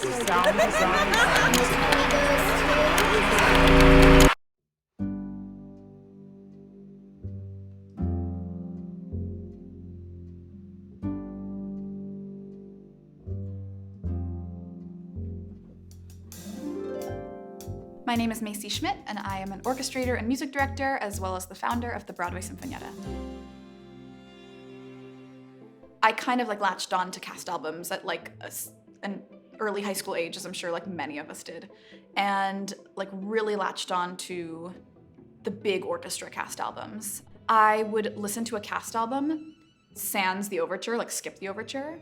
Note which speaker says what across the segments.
Speaker 1: Sound design.
Speaker 2: My name is Macy Schmidt, and I am an orchestrator and music director, as well as the founder of the Broadway Sinfonietta. I kind of latched on to cast albums at an early high school age, as I'm sure many of us did, and really latched on to the big orchestra cast albums. I would listen to a cast album, sans the overture, skip the overture.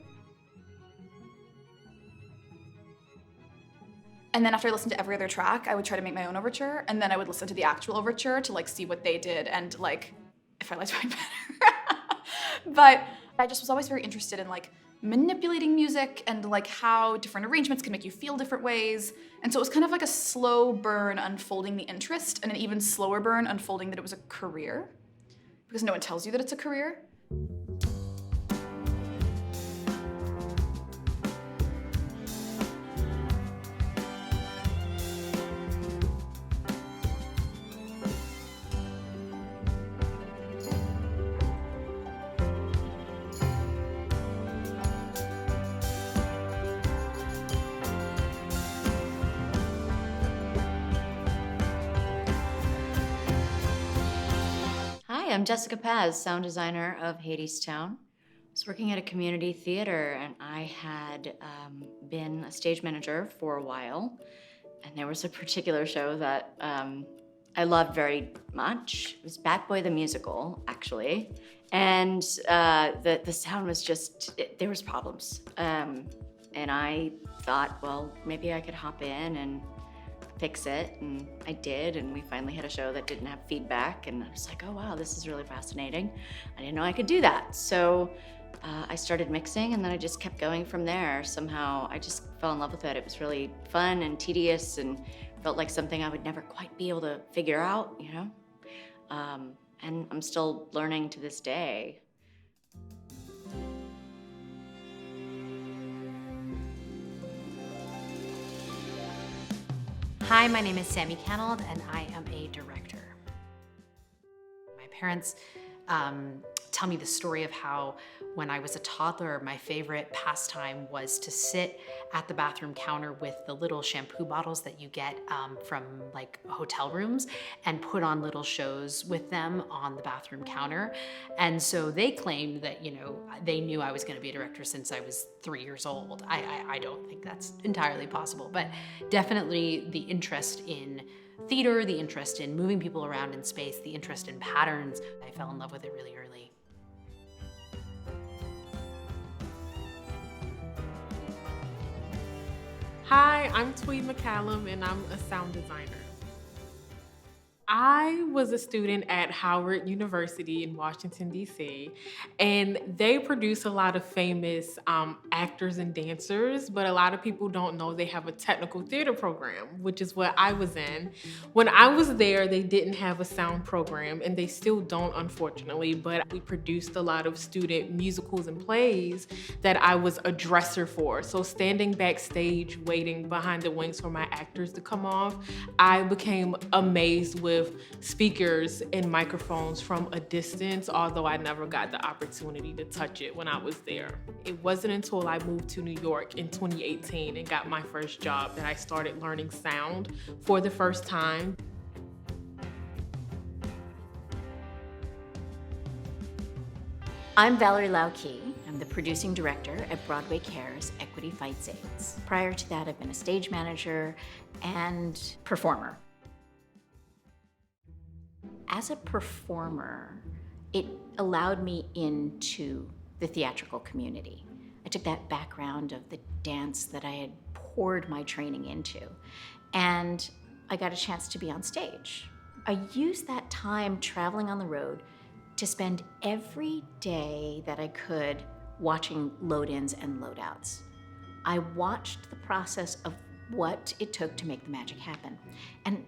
Speaker 2: And then after I listened to every other track, I would try to make my own overture, and then I would listen to the actual overture to see what they did and if I liked mine better. But I just was always very interested in manipulating music and how different arrangements can make you feel different ways. And so it was kind of a slow burn unfolding the interest, and an even slower burn unfolding that it was a career, because no one tells you that it's a career.
Speaker 3: Hi, I'm Jessica Paz, sound designer of Hadestown. I was working at a community theater, and I had been a stage manager for a while. And there was a particular show that I loved very much. It was Bat Boy the Musical, actually. And the sound was just, there was problems. And I thought, well, maybe I could hop in and fix it, and I did, and we finally had a show that didn't have feedback, and I was like, oh wow, this is really fascinating. I didn't know I could do that. So I started mixing, and then I just kept going from there. Somehow I just fell in love with it. It was really fun and tedious and felt like something I would never quite be able to figure out, you know? And I'm still learning to this day.
Speaker 4: Hi, my name is Sammy Canold, and I am a director. My parents tell me the story of how when I was a toddler, my favorite pastime was to sit at the bathroom counter with the little shampoo bottles that you get from hotel rooms and put on little shows with them on the bathroom counter. And so they claimed that, they knew I was gonna be a director since I was 3 years old. I don't think that's entirely possible, but definitely the interest in theater, the interest in moving people around in space, the interest in patterns, I fell in love with it really early.
Speaker 5: Hi, I'm Tweed McCallum, and I'm a sound designer. I was a student at Howard University in Washington, D.C., and they produce a lot of famous actors and dancers, but a lot of people don't know they have a technical theater program, which is what I was in. When I was there, they didn't have a sound program, and they still don't, unfortunately, but we produced a lot of student musicals and plays that I was a dresser for. So standing backstage, waiting behind the wings for my actors to come off, I became amazed with speakers and microphones from a distance, although I never got the opportunity to touch it when I was there. It wasn't until I moved to New York in 2018 and got my first job that I started learning sound for the first time.
Speaker 3: I'm Valerie Lau-Key. I'm the producing director at Broadway Cares Equity Fights AIDS. Prior to that, I've been a stage manager and performer. As a performer, it allowed me into the theatrical community. I took that background of the dance that I had poured my training into, and I got a chance to be on stage. I used that time traveling on the road to spend every day that I could watching load-ins and load-outs. I watched the process of what it took to make the magic happen. And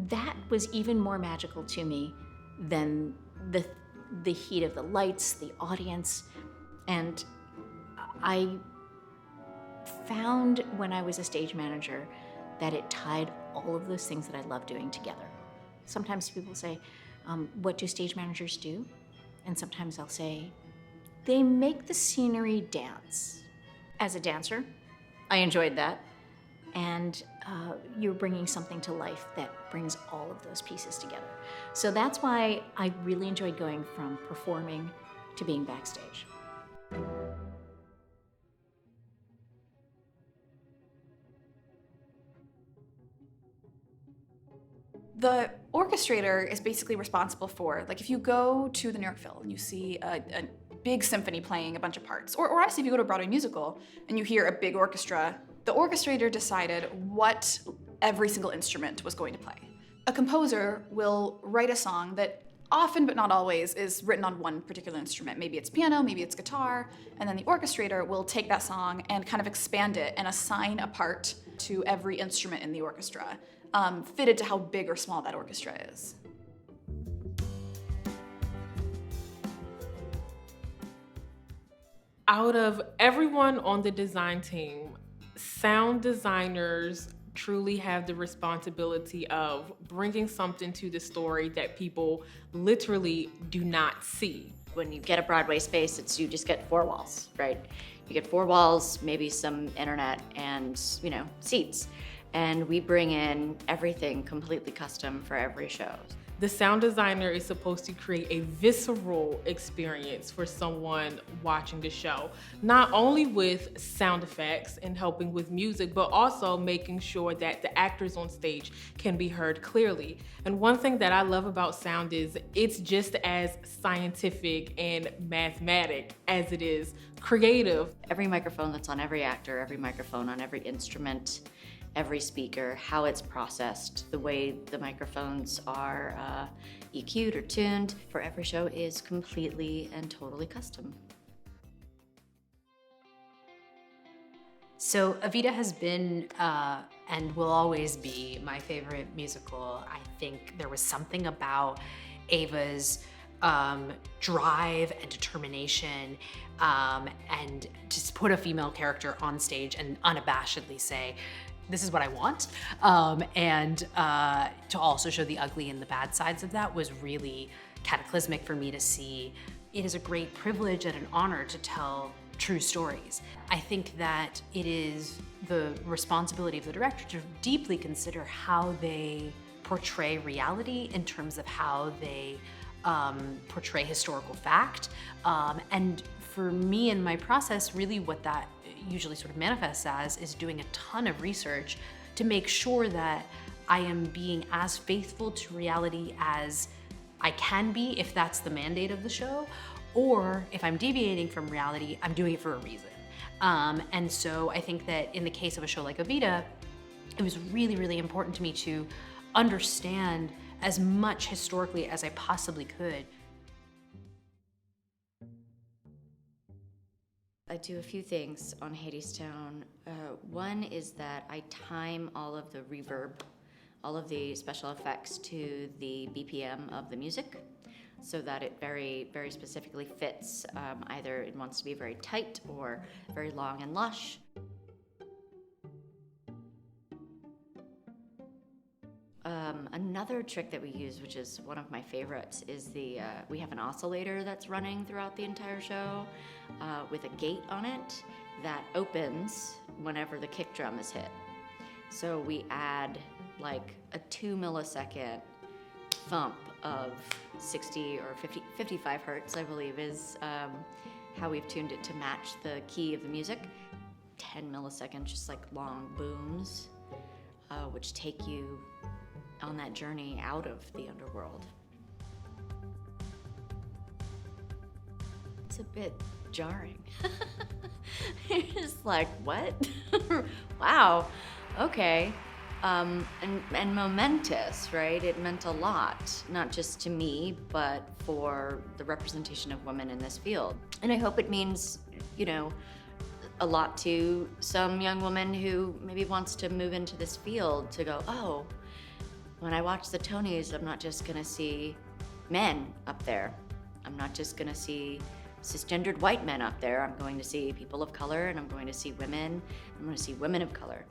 Speaker 3: that was even more magical to me than the heat of the lights, the audience. And I found when I was a stage manager that it tied all of those things that I love doing together. Sometimes people say, what do stage managers do? And sometimes I'll say, they make the scenery dance. As a dancer, I enjoyed that. And you're bringing something to life that brings all of those pieces together. So that's why I really enjoyed going from performing to being backstage.
Speaker 2: The orchestrator is basically responsible for, like, if you go to the New York Phil and you see a big symphony playing a bunch of parts, or honestly, if you go to a Broadway musical and you hear a big orchestra, the orchestrator decided what every single instrument was going to play. A composer will write a song that often, but not always, is written on one particular instrument. Maybe it's piano, maybe it's guitar, and then the orchestrator will take that song and kind of expand it and assign a part to every instrument in the orchestra, fitted to how big or small that orchestra is.
Speaker 5: Out of everyone on the design team, sound designers truly have the responsibility of bringing something to the story that people literally do not see.
Speaker 3: When you get a Broadway space, you just get 4 walls, right? You get 4 walls, maybe some internet and, seats. And we bring in everything completely custom for every show.
Speaker 5: The sound designer is supposed to create a visceral experience for someone watching the show, not only with sound effects and helping with music, but also making sure that the actors on stage can be heard clearly. And one thing that I love about sound is it's just as scientific and mathematic as it is creative.
Speaker 3: Every microphone that's on every actor, every microphone on every instrument, every speaker, how it's processed, the way the microphones are EQ'd or tuned for every show is completely and totally custom.
Speaker 4: So Evita has been and will always be my favorite musical. I think there was something about Ava's drive and determination and just put a female character on stage and unabashedly say, this is what I want. And to also show the ugly and the bad sides of that was really cataclysmic for me to see. It is a great privilege and an honor to tell true stories. I think that it is the responsibility of the director to deeply consider how they portray reality in terms of how they portray historical fact. And for me in my process, really what that usually sort of manifests as is doing a ton of research to make sure that I am being as faithful to reality as I can be if that's the mandate of the show, or if I'm deviating from reality, I'm doing it for a reason. And so I think that in the case of a show like Evita, it was really, really important to me to understand as much historically as I possibly could.
Speaker 3: I do a few things on Hadestown. One is that I time all of the reverb, all of the special effects to the BPM of the music so that it very, very specifically fits. Either it wants to be very tight or very long and lush. Another trick that we use, which is one of my favorites, is we have an oscillator that's running throughout the entire show with a gate on it that opens whenever the kick drum is hit. So we add like a 2 millisecond thump of 60 or 55 hertz, I believe, is how we've tuned it to match the key of the music. 10 milliseconds, just like long booms, which take you on that journey out of the underworld. It's a bit jarring. You're just like, what? Wow, okay. And momentous, right? It meant a lot, not just to me, but for the representation of women in this field. And I hope it means, a lot to some young woman who maybe wants to move into this field to go, oh, when I watch the Tonys, I'm not just gonna see men up there. I'm not just gonna see cisgendered white men up there. I'm going to see people of color, and I'm going to see women. I'm going to see women of color.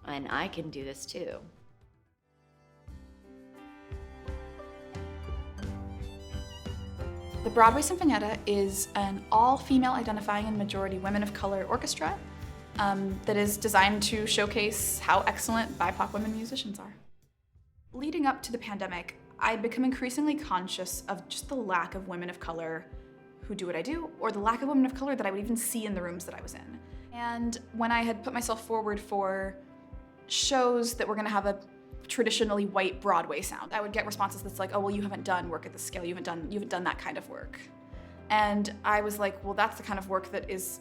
Speaker 3: And I can do this too.
Speaker 2: The Broadway Sinfonietta is an all-female identifying and majority women of color orchestra that is designed to showcase how excellent BIPOC women musicians are. Leading up to the pandemic, I'd become increasingly conscious of just the lack of women of color who do what I do, or the lack of women of color that I would even see in the rooms that I was in. And when I had put myself forward for shows that were gonna have a traditionally white Broadway sound, I would get responses that's like, oh, well, you haven't done work at this scale, you haven't done that kind of work. And I was like, well, that's the kind of work that is,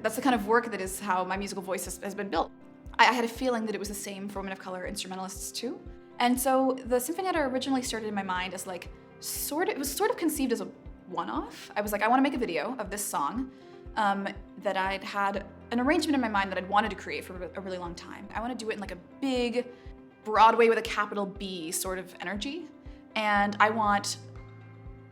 Speaker 2: that's the kind of work that is how my musical voice has been built. I had a feeling that it was the same for women of color instrumentalists too. And so the Sinfonietta originally started in my mind as like, it was sort of conceived as a one-off. I was like, I want to make a video of this song that I'd had an arrangement in my mind that I'd wanted to create for a really long time. I want to do it in like a big Broadway with a capital B sort of energy. And I want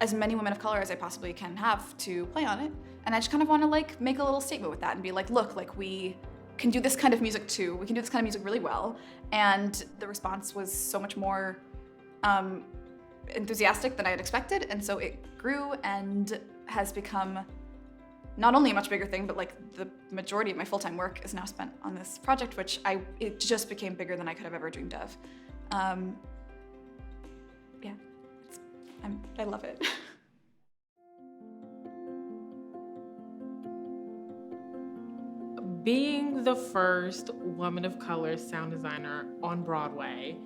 Speaker 2: as many women of color as I possibly can have to play on it. And I just kind of want to like make a little statement with that and be like, look, like we can do this kind of music too. We can do this kind of music really well. And the response was so much more enthusiastic than I had expected. And so it grew and has become not only a much bigger thing, but like the majority of my full-time work is now spent on this project, which it just became bigger than I could have ever dreamed of. Yeah, I love it.
Speaker 5: Being the first woman of color sound designer on Broadway,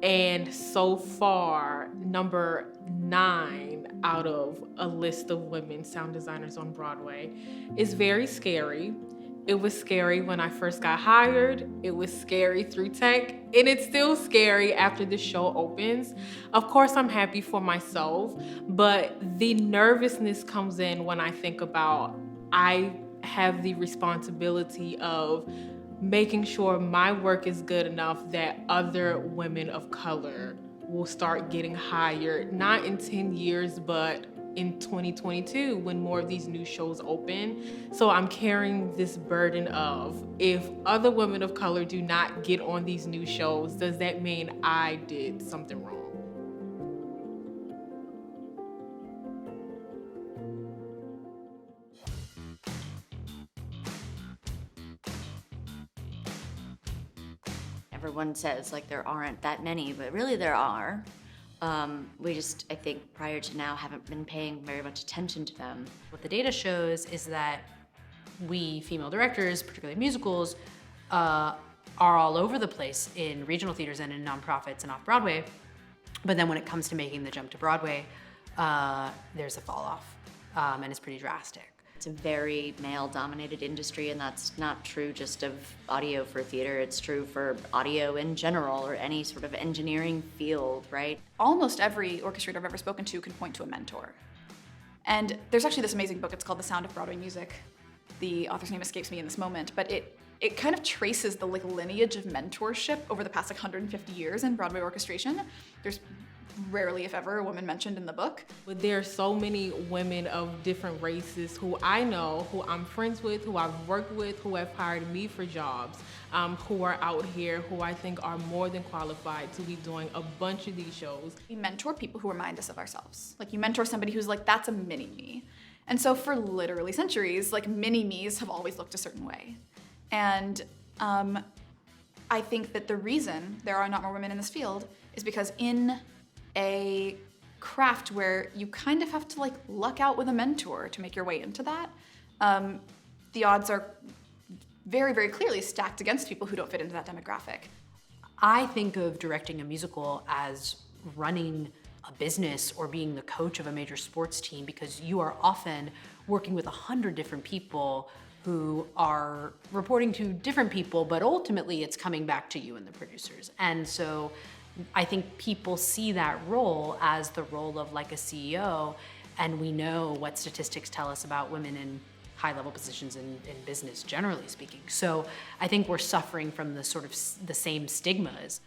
Speaker 5: and so far, number 9 out of a list of women sound designers on Broadway is very scary. It was scary when I first got hired. It was scary through tech, and it's still scary after the show opens. Of course, I'm happy for myself, but the nervousness comes in when I think about I have the responsibility of making sure my work is good enough that other women of color will start getting hired, not in 10 years, but in 2022 when more of these new shows open. So I'm carrying this burden of, if other women of color do not get on these new shows, does that mean I did something wrong?
Speaker 3: Everyone says like there aren't that many, but really there are. We just, I think prior to now, haven't been paying very much attention to them.
Speaker 4: What the data shows is that we female directors, particularly musicals, are all over the place in regional theaters and in nonprofits and off-Broadway. But then when it comes to making the jump to Broadway, there's a fall off, and it's pretty drastic.
Speaker 3: It's a very male-dominated industry, and that's not true just of audio for theater. It's true for audio in general, or any sort of engineering field, right?
Speaker 2: Almost every orchestrator I've ever spoken to can point to a mentor. And there's actually this amazing book, it's called The Sound of Broadway Music. The author's name escapes me in this moment, but it kind of traces the like lineage of mentorship over the past like 150 years in Broadway orchestration. There's rarely, if ever, a woman mentioned in the book.
Speaker 5: But there are so many women of different races who I know, who I'm friends with, who I've worked with, who have hired me for jobs, who are out here, who I think are more than qualified to be doing a bunch of these shows.
Speaker 2: We mentor people who remind us of ourselves. Like you mentor somebody who's like, that's a mini me. And so for literally centuries, like mini me's have always looked a certain way. And I think that the reason there are not more women in this field is because in a craft where you kind of have to like luck out with a mentor to make your way into that, the odds are very, very clearly stacked against people who don't fit into that demographic.
Speaker 4: I think of directing a musical as running a business or being the coach of a major sports team, because you are often working with 100 different people who are reporting to different people, but ultimately it's coming back to you and the producers. And so I think people see that role as the role of like a CEO, and we know what statistics tell us about women in high-level positions in business, generally speaking. So I think we're suffering from the sort of the same stigmas.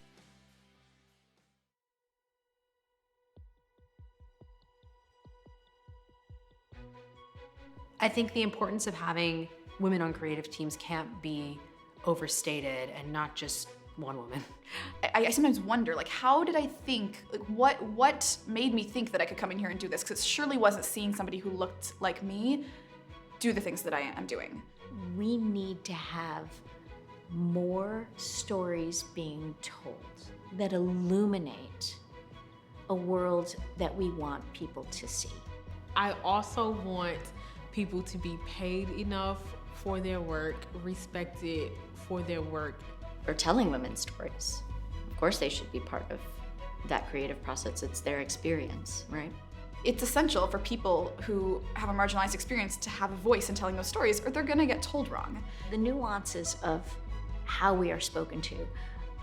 Speaker 4: I think the importance of having women on creative teams can't be overstated, and not just one woman.
Speaker 2: I sometimes wonder, like, how did I think, like, what made me think that I could come in here and do this? Because it surely wasn't seeing somebody who looked like me do the things that I am doing.
Speaker 3: We need to have more stories being told that illuminate a world that we want people to see.
Speaker 5: I also want people to be paid enough for their work, respected for their work.
Speaker 3: Or telling women's stories. Of course they should be part of that creative process. It's their experience, right?
Speaker 2: It's essential for people who have a marginalized experience to have a voice in telling those stories, or they're gonna get told wrong.
Speaker 3: The nuances of how we are spoken to,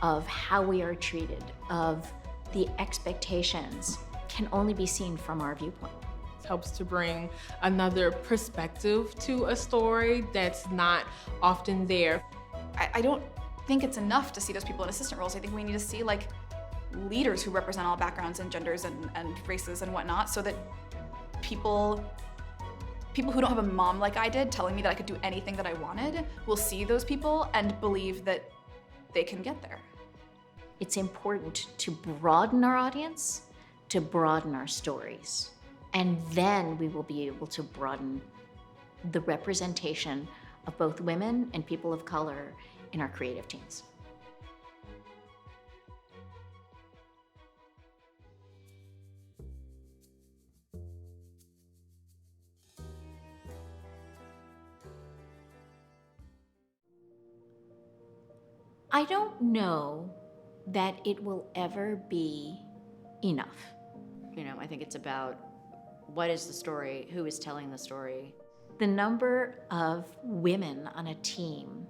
Speaker 3: of how we are treated, of the expectations can only be seen from our viewpoint.
Speaker 5: It helps to bring another perspective to a story that's not often there.
Speaker 2: I don't think it's enough to see those people in assistant roles. I think we need to see like leaders who represent all backgrounds and genders and races and whatnot, so that people who don't have a mom like I did telling me that I could do anything that I wanted will see those people and believe that they can get there.
Speaker 3: It's important to broaden our audience, to broaden our stories, and then we will be able to broaden the representation of both women and people of color in our creative teams. I don't know that it will ever be enough. You know, I think it's about what is the story, who is telling the story. The number of women on a team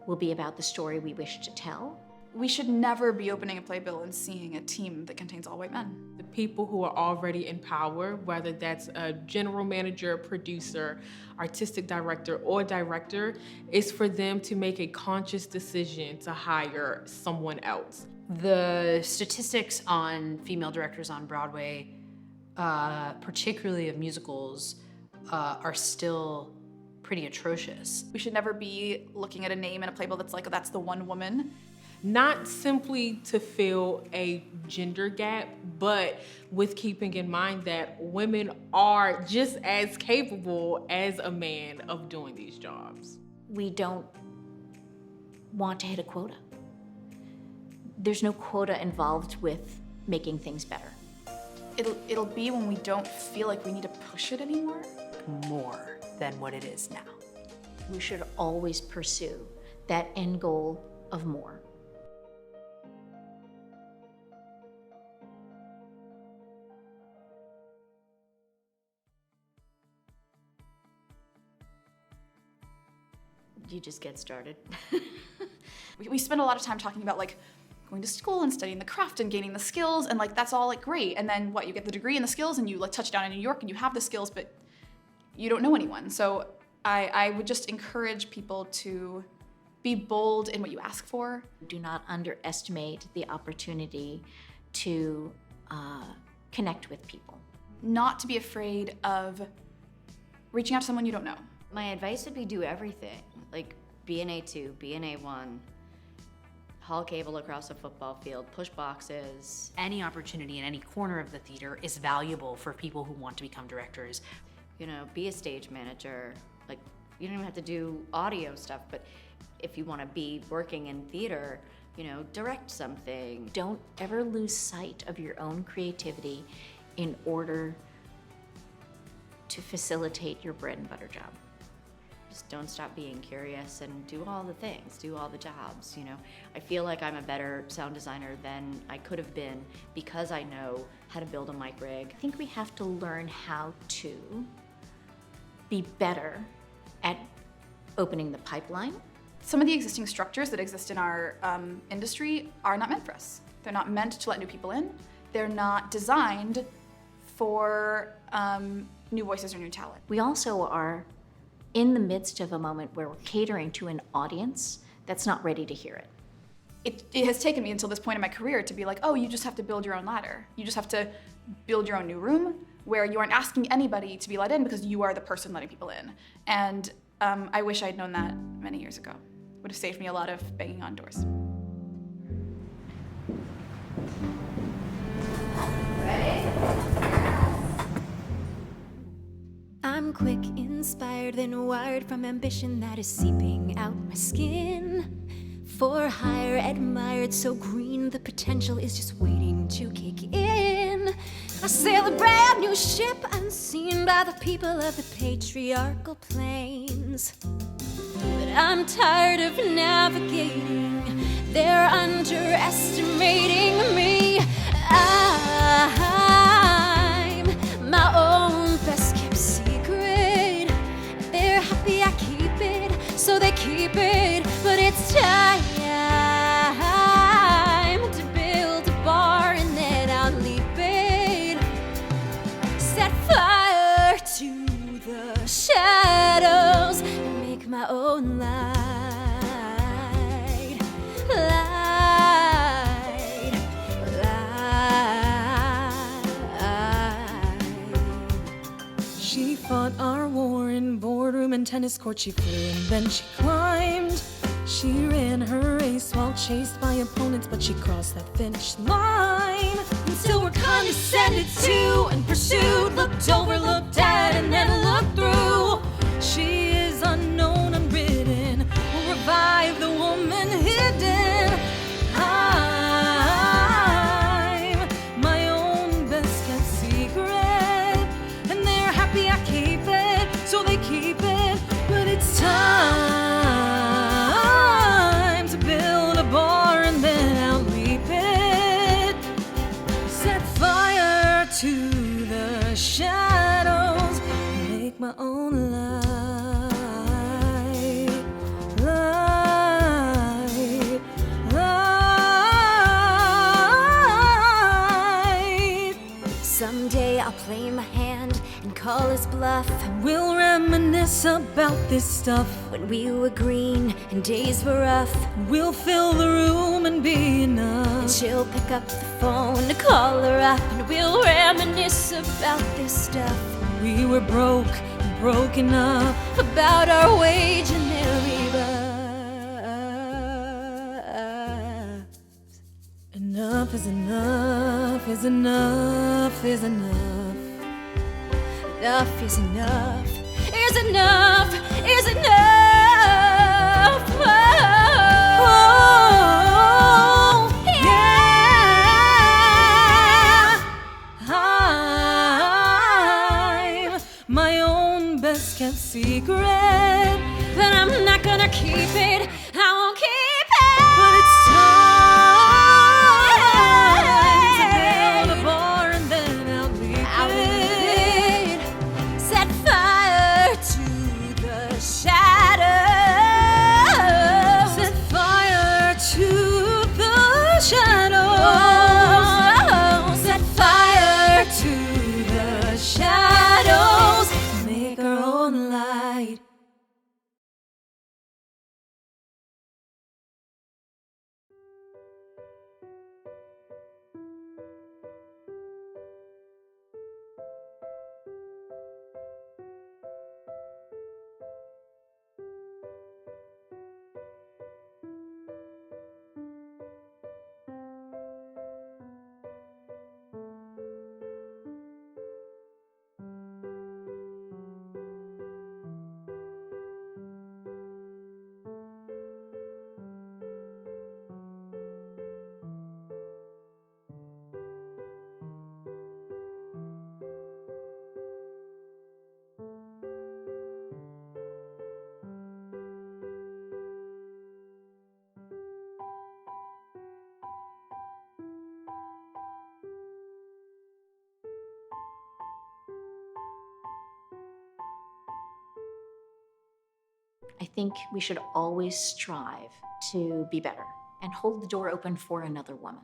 Speaker 3: will be about the story we wish to tell.
Speaker 2: We should never be opening a playbill and seeing a team that contains all white men.
Speaker 5: The people who are already in power, whether that's a general manager, producer, artistic director, or director, is for them to make a conscious decision to hire someone else.
Speaker 4: The statistics on female directors on Broadway, particularly of musicals, are still pretty atrocious.
Speaker 2: We should never be looking at a name in a playbill that's like, oh, that's the one woman.
Speaker 5: Not simply to fill a gender gap, but with keeping in mind that women are just as capable as a man of doing these jobs.
Speaker 3: We don't want to hit a quota. There's no quota involved with making things better.
Speaker 2: It'll be when we don't feel like we need to push it anymore.
Speaker 4: More than what it is now.
Speaker 3: We should always pursue that end goal of more. You just get started.
Speaker 2: We spend a lot of time talking about like going to school and studying the craft and gaining the skills, and like that's all like great. And then what, you get the degree and the skills and you like touch down in New York and you have the skills, but you don't know anyone. So I would just encourage people to be bold in what you ask for.
Speaker 3: Do not underestimate the opportunity to connect with people.
Speaker 2: Not to be afraid of reaching out to someone you don't know.
Speaker 3: My advice would be do everything. Like be an A2, be an A1, haul cable across a football field, push boxes.
Speaker 4: Any opportunity in any corner of the theater is valuable for people who want to become directors.
Speaker 3: You know, be a stage manager. Like, you don't even have to do audio stuff, but if you want to be working in theater, you know, direct something. Don't ever lose sight of your own creativity in order to facilitate your bread and butter job. Just don't stop being curious and do all the things, do all the jobs, you know. I feel like I'm a better sound designer than I could have been because I know how to build a mic rig. I think we have to learn how to be better at opening the pipeline.
Speaker 2: Some of the existing structures that exist in our industry are not meant for us. They're not meant to let new people in. They're not designed for new voices or new talent.
Speaker 3: We also are in the midst of a moment where we're catering to an audience that's not ready to hear it.
Speaker 2: It has taken me until this point in my career to be like, oh, you just have to build your own ladder. You just have to build your own new room, where you aren't asking anybody to be let in because you are the person letting people in. And I wish I'd known that many years ago. Would have saved me a lot of banging on doors.
Speaker 1: I'm quick, inspired, then wired from ambition that is seeping out my skin. For hire, admired, so green, the potential is just waiting to kick in. I sail a brand new ship unseen by the people of the patriarchal plains. But I'm tired of navigating, they're underestimating me. I'm my own best kept secret. They're happy I keep it, so they keep it. But it's time to build a bar and then I'll leap it. Set fire to the shadows and make my own light.
Speaker 6: She fought our war in boardroom and tennis court. She flew and then she climbed. She ran her race while chased by opponents, but she crossed that finish line.
Speaker 1: And still we're condescended to and pursued, looked over, looked at, and then looked through.
Speaker 6: She is unknown, unwritten, will revive the woman hidden. I'm my own best kept secret, and they're happy I keep it, so they keep it. But it's time to build a bar and then I'll leap it. Set fire to the shadows, make my own light.
Speaker 1: Someday I'll play my hand and call his bluff.
Speaker 6: We'll reminisce about this stuff.
Speaker 1: When we were green and days were rough,
Speaker 6: We'll fill the room and be
Speaker 1: and
Speaker 6: enough.
Speaker 1: she'll pick up the phone to call her up, and we'll reminisce about this stuff.
Speaker 6: We were broke and broken up.
Speaker 1: About our wage and their rebuffs.
Speaker 6: Enough is enough is enough is enough.
Speaker 1: Enough is enough, is enough, is enough. Oh, yeah.
Speaker 6: I'm my own best kept secret,
Speaker 1: But I'm not gonna keep it, I won't keep it.
Speaker 6: but it's time to build a bar and then I'll leave
Speaker 1: I'll
Speaker 6: it.
Speaker 1: leave it. Set fire to the shadows.
Speaker 6: Set fire to the shadows.
Speaker 1: Set fire
Speaker 6: To the shadows, make our own light.
Speaker 3: I think we should always strive to be better and hold the door open for another woman.